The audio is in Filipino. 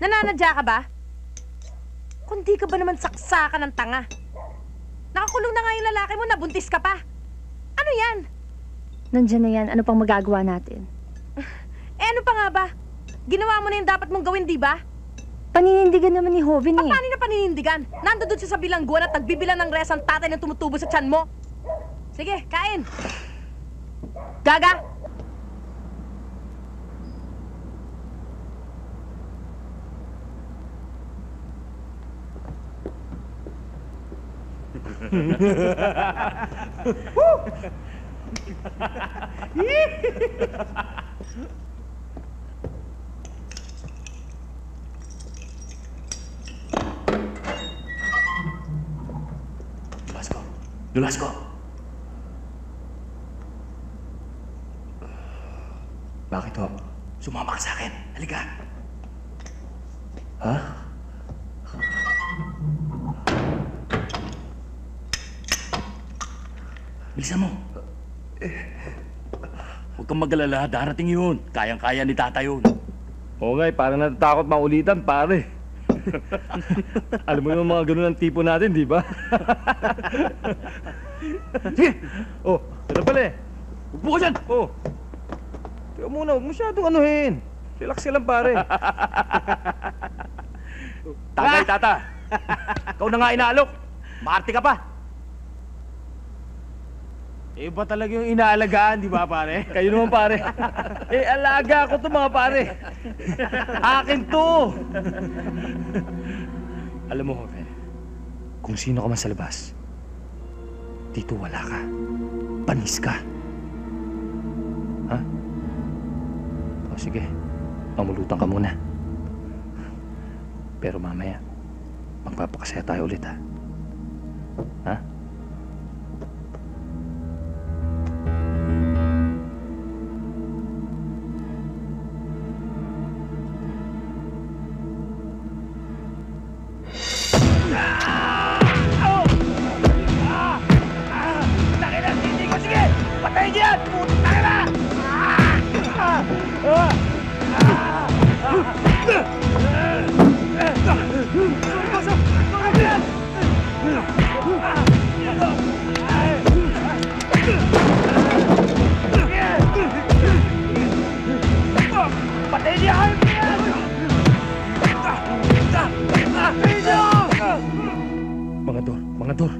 Nananadya ka ba? Kundi ka ba naman saksakan ng tanga? Nakakulong na nga yung lalaki mo, nabuntis ka pa. Ano yan? Nandiyan na yan. Ano pang magagawa natin? Eh ano pa nga ba? Ginawa mo na yung dapat mong gawin, di ba? Paninindigan naman ni Joven eh. Paano na paninindigan? Nandun siya sa bilangguan at nagbibilan ng res ang tatay na tumutubo sa tiyan mo. Sige, kain! Gaga! Dulas ko. Bakit ho? Sumama ka sa akin. Halika. Ha? Bilisan mo. Huwag kang mag-alala. Darating yun. Kayang-kaya ni Tata yun. Oo nga, parang natatakot maulitan, pare. Alam mo yung mga ganun ang tipo natin, di ba? Sige! Oh, ito pala eh. Upo ka dyan! Oh. Teka muna, huwag masyadong anuhin. Relax ka lang, pare. Tagay, Tata! Ikaw na nga inaalok. Maarte ka pa. Eh, ba talaga yung inaalagaan, di ba, pare? Kayo naman, pare. Eh, alaga ko to, mga pare. Akin to! Alam mo, Joven, kung sino ka man sa labas, dito wala ka. Panis ka. Ha? O, sige. Pamulutan ka muna. Pero mamaya, magpapakasaya tayo ulit, ha? Ha? Mga Dor.